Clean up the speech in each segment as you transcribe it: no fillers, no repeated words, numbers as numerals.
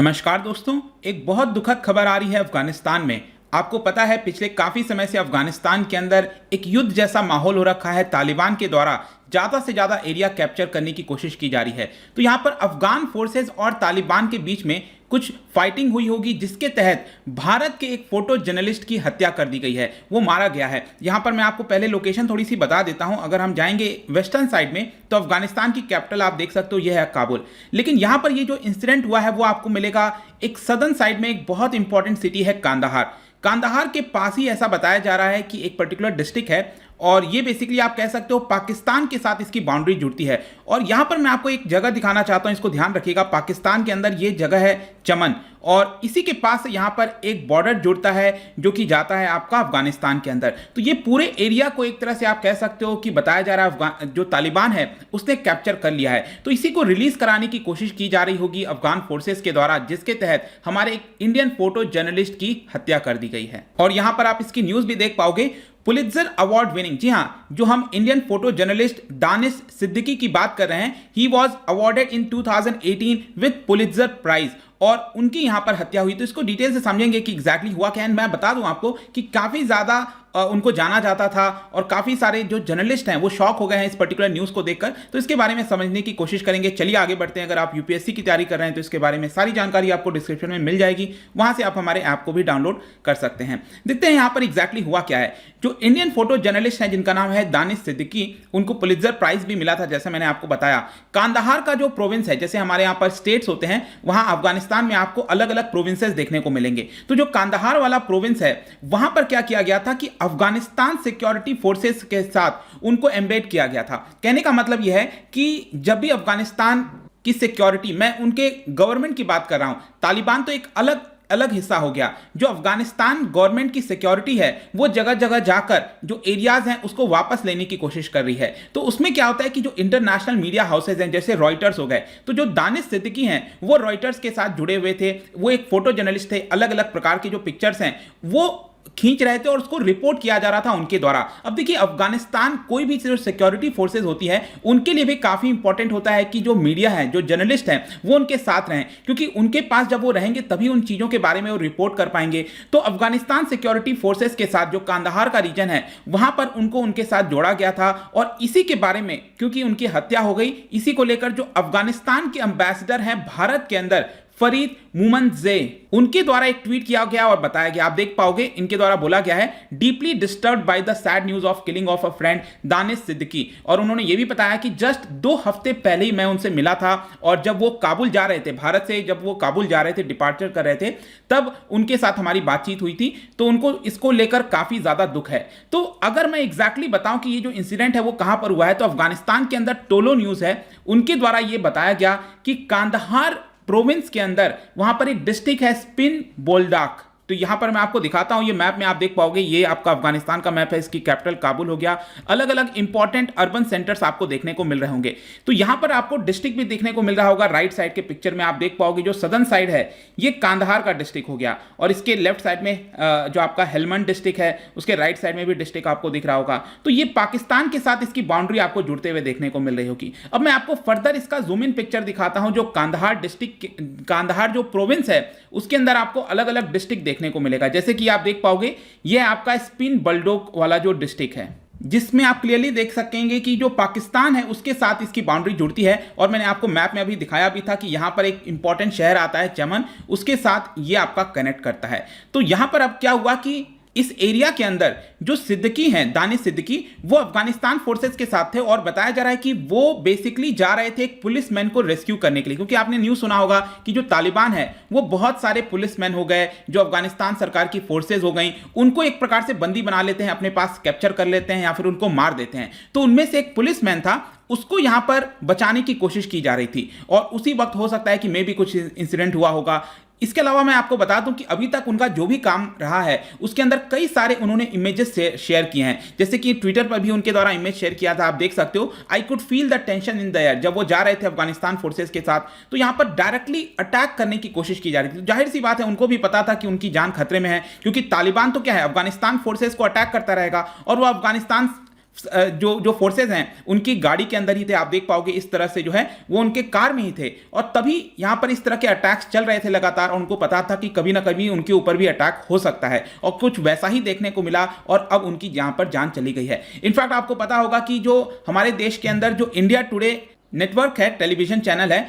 नमस्कार दोस्तों, एक बहुत दुखद खबर आ रही है अफगानिस्तान में। आपको पता है पिछले काफ़ी समय से अफगानिस्तान के अंदर एक युद्ध जैसा माहौल हो रखा है। तालिबान के द्वारा ज़्यादा से ज़्यादा एरिया कैप्चर करने की कोशिश की जा रही है। तो यहाँ पर अफगान फोर्सेस और तालिबान के बीच में कुछ फाइटिंग हुई होगी, जिसके तहत भारत के एक फोटो जर्नलिस्ट की हत्या कर दी गई है, वो मारा गया है। यहाँ पर मैं आपको पहले लोकेशन थोड़ी सी बता देता हूँ। अगर हम जाएंगे वेस्टर्न साइड में तो अफगानिस्तान की कैपिटल आप देख सकते हो, यह है काबुल। लेकिन यहाँ पर ये जो इंसिडेंट हुआ है वो आपको मिलेगा एक सदर्न साइड में, एक बहुत इंपॉर्टेंट सिटी है कांदाहार। कांदाहार के पास ही ऐसा बताया जा रहा है कि एक पर्टिकुलर डिस्ट्रिक्ट है और ये बेसिकली आप कह सकते हो पाकिस्तान के साथ इसकी बाउंड्री जुड़ती है। और यहाँ पर मैं आपको एक जगह दिखाना चाहता हूँ, इसको ध्यान रखिएगा। पाकिस्तान के अंदर ये जगह है चमन, और इसी के पास यहाँ पर एक बॉर्डर जुड़ता है जो कि जाता है आपका अफगानिस्तान के अंदर। तो ये पूरे एरिया को एक तरह से आप कह सकते हो कि बताया जा रहा है जो तालिबान है उसने कैप्चर कर लिया है। तो इसी को रिलीज कराने की कोशिश की जा रही होगी अफगान फोर्सेस के द्वारा, जिसके तहत हमारे एक इंडियन फोटो जर्नलिस्ट की हत्या कर दी गई है। और यहाँ पर आप इसकी न्यूज भी देख पाओगे, पुलित्जर अवार्ड विनिंग, जी हाँ, जो हम Indian photo journalist Danish Siddiqui की बात कर रहे हैं, he was awarded in 2018 with Pulitzer prize, और उनकी यहां पर हत्या हुई। तो इसको डिटेल से समझेंगे कि एग्जैक्टली हुआ क्या है। मैं बता दूं आपको कि काफी ज्यादा उनको जाना जाता था और काफी सारे जो जर्नलिस्ट हैं वो शॉक हो गए हैं इस पर्टिकुलर न्यूज को देखकर। तो इसके बारे में समझने की कोशिश करेंगे। चलिए आगे बढ़ते हैं। अगर आप यूपीएससी की तैयारी कर रहे हैं तो इसके बारे में सारी जानकारी आपको डिस्क्रिप्शन में मिल जाएगी, वहां से आप हमारे ऐप को भी डाउनलोड कर सकते हैं। देखते हैं यहाँ पर एग्जैक्टली हुआ क्या है। जो इंडियन फोटो जर्नलिस्ट है जिनका नाम है दानिश सिद्दीकी, उनको पुलित्जर प्राइज भी मिला था, जैसे मैंने आपको बताया। कांदाहार का जो प्रोविंस है, जैसे हमारे यहाँ पर स्टेट्स होते हैं, वहां अफगानिस्तान में आपको अलग अलग प्रोविंसेस देखने को मिलेंगे। तो जो कांदाहार वाला प्रोविंस है वहां पर क्या किया गया था कि अफगानिस्तान सिक्योरिटी फोर्सेस के साथ उनको एम्बेड किया गया था। कहने का मतलब यह है कि जब भी अफगानिस्तान की सिक्योरिटी, मैं उनके गवर्नमेंट की बात कर रहा हूं, तालिबान तो एक अलग अलग हिस्सा हो गया। जो अफगानिस्तान गवर्नमेंट की सिक्योरिटी है वो जगह जगह जाकर जो एरियाज हैं उसको वापस लेने की कोशिश कर रही है। तो उसमें क्या होता है कि जो इंटरनेशनल मीडिया हाउसेज हैं, जैसे रॉयटर्स हो गए, तो जो दानिश सिद्दीकी हैं वो रॉयटर्स के साथ जुड़े हुए थे। वो एक फोटो जर्नलिस्ट थे, अलग अलग प्रकार के जो पिक्चर्स हैं वो खींच रहे थे और उसको रिपोर्ट किया जा रहा था उनके द्वारा। अब देखिए, अफगानिस्तान कोई भी जो सिक्योरिटी फोर्सेज होती है उनके लिए भी काफी इंपॉर्टेंट होता है कि जो मीडिया है, जो जर्नलिस्ट हैं, वो उनके साथ रहें, क्योंकि उनके पास जब वो रहेंगे तभी उन चीजों के बारे में वो रिपोर्ट कर पाएंगे। तो अफगानिस्तान सिक्योरिटी फोर्सेज के साथ जो कांदाहार का रीजन है वहां पर उनको उनके साथ जोड़ा गया था। और इसी के बारे में, क्योंकि उनकी हत्या हो गई, इसी को लेकर जो अफगानिस्तान के एम्बेसडर हैं भारत के अंदर, फरीद मुमनजे, उनके द्वारा एक ट्वीट किया गया और बताया गया, आप देख पाओगे, इनके द्वारा बोला गया है, deeply disturbed by the sad news of killing of a friend Danish Siddiqui. और उन्होंने ये भी बताया कि जस्ट 2 हफ्ते पहले ही मैं उनसे मिला था, और जब वो काबुल जा रहे थे, भारत से जब वो काबुल जा रहे थे, डिपार्चर कर रहे थे, तब उनके साथ हमारी बातचीत हुई थी। तो उनको इसको लेकर काफी ज्यादा दुख है। तो अगर मैं एग्जैक्टली बताऊं कि ये जो इंसिडेंट है वो कहां पर हुआ है, तो अफगानिस्तान के अंदर टोलो न्यूज है, उनके द्वारा यह बताया गया कि कांदाहार प्रोविंस के अंदर वहां पर एक डिस्ट्रिक्ट है स्पिन बोल्डाक। तो यहां पर मैं आपको दिखाता हूं, ये मैप में आप देख पाओगे, ये आपका अफगानिस्तान का मैप है, इसकी कैपिटल काबुल हो गया। अलग अलग इंपॉर्टेंट अर्बन सेंटर्स आपको देखने को मिल रहे होंगे। तो यहां पर आपको डिस्ट्रिक्ट भी देखने को मिल रहा होगा। राइट साइड के पिक्चर में आप देख पाओगे जो सदर्न साइड है ये कांदाहार का डिस्ट्रिक्ट हो गया, और इसके लेफ्ट साइड में जो आपका हेलमंड डिस्ट्रिक्ट है उसके राइट साइड में भी डिस्ट्रिक्ट आपको दिख रहा होगा। तो ये पाकिस्तान के साथ इसकी बाउंड्री आपको जुड़ते हुए देखने को मिल रही होगी। अब मैं आपको फर्दर इसका जूम इन पिक्चर दिखाता हूं। जो कांदाहार डिस्ट्रिक्ट, कांदाहार जो प्रोविंस है उसके अंदर आपको अलग अलग डिस्ट्रिक्ट देखने को मिलेगा। जैसे कि आप देख पाओगे ये आपका स्पिन बल्डोक वाला जो डिस्ट्रिक्ट है, जिसमें आप क्लियरली देख सकेंगे कि जो पाकिस्तान है उसके साथ इसकी बाउंड्री जुड़ती है। और मैंने आपको मैप में अभी दिखाया भी था कि यहां पर एक इंपॉर्टेंट शहर आता है चमन, उसके साथ ये आपका कनेक्ट करता है। तो यहां पर अब क्या हुआ कि इस एरिया के अंदर जो सिद्दीकी हैं, दानिश सिद्दीकी, वो अफगानिस्तान फोर्सेस के साथ थे, और बताया जा रहा है कि वो बेसिकली जा रहे थे एक पुलिसमैन को रेस्क्यू करने के लिए। क्योंकि आपने न्यूज़ सुना होगा कि जो तालिबान है वो बहुत सारे पुलिसमैन हो गए, जो अफगानिस्तान सरकार की फोर्सेज हो गई, उनको एक प्रकार से बंदी बना लेते हैं, अपने पास कैप्चर कर लेते हैं या फिर उनको मार देते हैं। तो उनमें से एक पुलिसमैन था, उसको यहां पर बचाने की कोशिश की जा रही थी, और उसी वक्त हो सकता है कि मे भी कुछ इंसिडेंट हुआ होगा। इसके अलावा मैं आपको बता दूं कि अभी तक उनका जो भी काम रहा है उसके अंदर कई सारे उन्होंने इमेजेस शेयर किए हैं। जैसे कि ट्विटर पर भी उनके द्वारा इमेज शेयर किया था, आप देख सकते हो, I could feel the tension in the air, जब वो जा रहे थे अफगानिस्तान फोर्सेस के साथ। तो यहां पर डायरेक्टली अटैक करने की कोशिश की जा रही थी। जाहिर सी बात है उनको भी पता था कि उनकी जान खतरे में है, क्योंकि तालिबान तो क्या है, अफगानिस्तान फोर्सेस को अटैक करता रहेगा और वो अफगानिस्तान जो फोर्सेज हैं उनकी गाड़ी के अंदर ही थे। आप देख पाओगे इस तरह से जो है वो उनके कार में ही थे, और तभी यहां पर इस तरह के अटैक्स चल रहे थे लगातार, और उनको पता था कि कभी ना कभी उनके ऊपर भी अटैक हो सकता है, और कुछ वैसा ही देखने को मिला, और अब उनकी यहां पर जान चली गई है। इनफैक्ट आपको पता होगा कि जो हमारे देश के अंदर जो इंडिया टुडे नेटवर्क है, टेलीविजन चैनल है,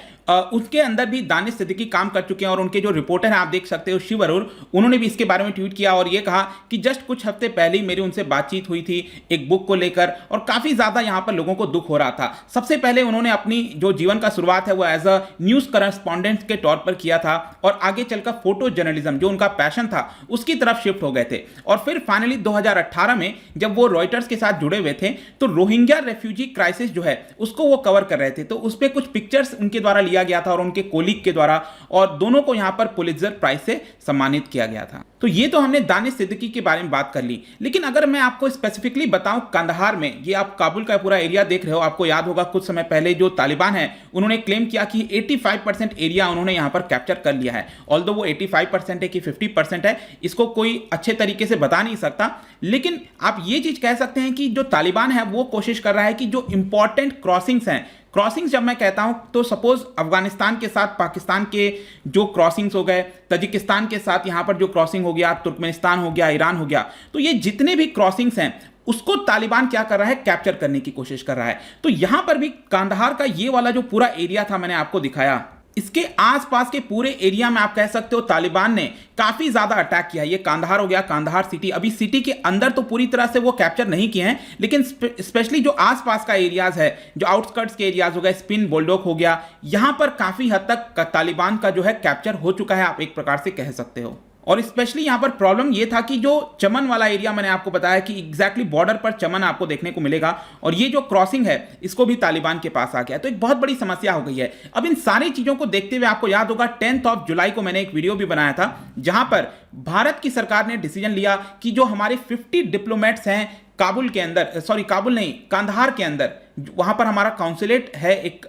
उसके अंदर भी दानिश सिद्दीकी काम कर चुके हैं, और उनके जो रिपोर्टर हैं आप देख सकते हो शिव अरोड़, उन्होंने भी इसके बारे में ट्वीट किया और ये कहा कि जस्ट कुछ हफ्ते पहले ही मेरी उनसे बातचीत हुई थी एक बुक को लेकर, और काफी ज्यादा यहां पर लोगों को दुख हो रहा था। सबसे पहले उन्होंने अपनी जो जीवन का शुरुआत है वो एज अ न्यूज करस्पॉन्डेंट के तौर पर किया था, और आगे चलकर फोटो जर्नलिज्म जो उनका पैशन था उसकी तरफ शिफ्ट हो गए थे, और फिर फाइनली 2018 में जब वो रॉयटर्स के साथ जुड़े हुए थे तो रोहिंग्या रेफ्यूजी क्राइसिस जो है उसको वो कवर कर रहे थे, तो उस पर कुछ पिक्चर्स उनके द्वारा लिया गया था और उनके कोलीग के द्वारा, और दोनों को यहां पर पुलित्जर प्राइज से सम्मानित किया गया था। तो ये तो हमने दानिश सिद्दीकी के बारे में बात कर ली, लेकिन अगर मैं आपको स्पेसिफिकली बताऊं कंदहार में, ये आप काबुल का पूरा एरिया देख रहे हो, आपको याद होगा कुछ समय पहले जो तालिबान है उन्होंने क्लेम किया कि 85% एरिया उन्होंने यहां पर कैप्चर कर लिया है। ऑल्दो वो 85% है कि 50% है, इसको कोई अच्छे तरीके से बता नहीं सकता, लेकिन आप ये चीज कह सकते हैं कि जो तालिबान है वो कोशिश कर रहा है कि जो इंपॉर्टेंट क्रॉसिंग्स हैं, क्रॉसिंग्स जब मैं कहता हूं तो सपोज अफगानिस्तान के साथ पाकिस्तान के जो क्रॉसिंग्स हो गए, तजिकिस्तान के साथ यहां पर जो क्रॉसिंग हो गया, तुर्कमेनिस्तान हो गया, ईरान हो गया, तो ये जितने भी क्रॉसिंग्स हैं उसको तालिबान क्या कर रहा है, कैप्चर करने की कोशिश कर रहा है। तो यहां पर भी कांधार का ये वाला जो पूरा एरिया था मैंने आपको दिखाया, इसके आसपास के पूरे एरिया में आप कह सकते हो तालिबान ने काफी ज्यादा अटैक किया। ये कांधार हो गया, कांधार सिटी, अभी सिटी के अंदर तो पूरी तरह से वो कैप्चर नहीं किए हैं, लेकिन स्पेशली जो आसपास का एरियाज है, जो आउटस्कर्ट्स के एरियाज हो गए, स्पिन बोल्डोक हो गया, यहां पर काफी हद तक तालिबान का जो है कैप्चर हो चुका है, आप एक प्रकार से कह सकते हो। और स्पेशली यहां पर प्रॉब्लम यह था कि जो चमन वाला एरिया मैंने आपको बताया कि एग्जैक्टली बॉर्डर पर चमन आपको देखने को मिलेगा, और ये जो क्रॉसिंग है इसको भी तालिबान के पास आ गया, तो एक बहुत बड़ी समस्या हो गई है। अब इन सारी चीजों को देखते हुए आपको याद होगा 10 जुलाई को मैंने एक वीडियो भी बनाया था जहां पर भारत की सरकार ने डिसीजन लिया कि जो हमारे 50 डिप्लोमेट्स हैं काबुल के अंदर, सॉरी काबुल नहीं, कांधार के अंदर, वहां पर हमारा काउंसुलेट है एक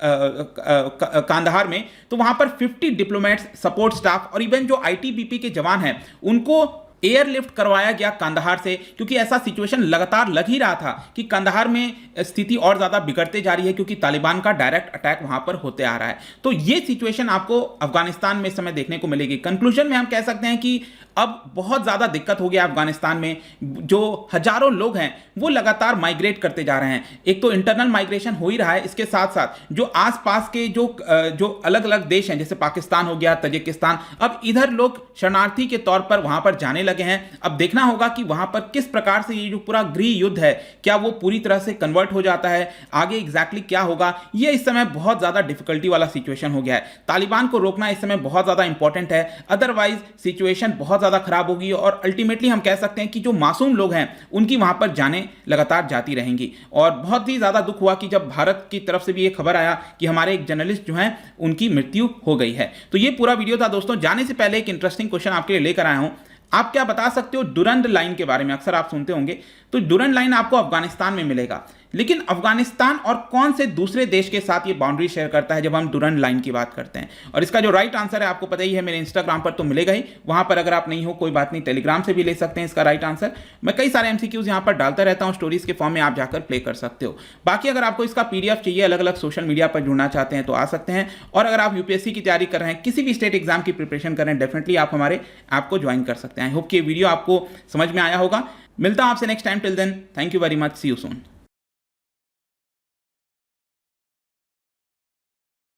कांधार में, तो वहां पर 50 डिप्लोमेट्स, सपोर्ट स्टाफ और इवन जो आईटीबीपी के जवान हैं उनको एयरलिफ्ट करवाया गया कांधार से, क्योंकि ऐसा सिचुएशन लगातार लग ही रहा था कि कांधार में स्थिति और ज्यादा बिगड़ते जा रही है, क्योंकि तालिबान का डायरेक्ट अटैक वहां पर होते आ रहा है। तो ये सिचुएशन आपको अफगानिस्तान में इस समय देखने को मिलेगी। कंक्लूजन में हम कह सकते हैं कि अब बहुत ज्यादा दिक्कत हो गया अफगानिस्तान में, जो हजारों लोग हैं वो लगातार माइग्रेट करते जा रहे हैं। एक तो इंटरनल माइग्रेशन हो ही रहा है, इसके साथ साथ जो आसपास के जो अलग अलग देश हैं जैसे पाकिस्तान हो गया, तजिकिस्तान, अब इधर लोग शरणार्थी के तौर पर वहां पर जाने लगे हैं। अब देखना होगा कि वहां पर किस प्रकार से ये जो पूरा गृह युद्ध है क्या वो पूरी तरह से कन्वर्ट हो जाता है, आगे एग्जैक्टली क्या होगा। ये इस समय बहुत ज्यादा डिफिकल्टी वाला सिचुएशन हो गया है। तालिबान को रोकना इस समय बहुत ज्यादा इंपॉर्टेंट है, अदरवाइज सिचुएशन बहुत ज्यादा खराब होगी, और अल्टीमेटली हम कह सकते हैं कि जो मासूम लोग हैं उनकी वहां पर जाने लगातार जाती रहेंगी। और बहुत ही ज्यादा दुख हुआ कि जब भारत की तरफ से भी ये खबर आया कि हमारे एक जर्नलिस्ट जो हैं उनकी मृत्यु हो गई है। तो ये पूरा वीडियो था दोस्तों। जाने से पहले एक इंटरेस्टिंग क्वेश्चन आपके लिए लेकर आया हूं। आप क्या बता सकते हो डुरंड लाइन के बारे में? अक्सर आप सुनते होंगे, तो डुरंड लाइन आपको अफगानिस्तान में मिलेगा, लेकिन अफगानिस्तान और कौन से दूसरे देश के साथ ये बाउंड्री शेयर करता है जब हम डुरंड लाइन की बात करते हैं? और इसका जो राइट आंसर है आपको पता ही है, मेरे इंस्टाग्राम पर तो मिलेगा ही, वहां पर अगर आप नहीं हो कोई बात नहीं, टेलीग्राम से भी ले सकते हैं इसका राइट आंसर। मैं कई सारे एमसीक्यूज यहां पर डालता रहता हूं स्टोरीज के फॉर्म में, आप जाकर प्ले कर सकते हो। बाकी अगर आपको इसका पीडीएफ चाहिए, अलग अलग सोशल मीडिया पर जुड़ना चाहते हैं तो आ सकते हैं। और अगर आप यूपीएससी की तैयारी कर रहे हैं, किसी भी स्टेट एग्जाम की प्रिपरेशन कर रहे हैं, डेफिनेटली आप हमारे ऐप को ज्वाइन कर सकते हैं। आई होप कि ये वीडियो आपको समझ में आया होगा। मिलता हूं आपसे next time, till then thank you very much, see you soon.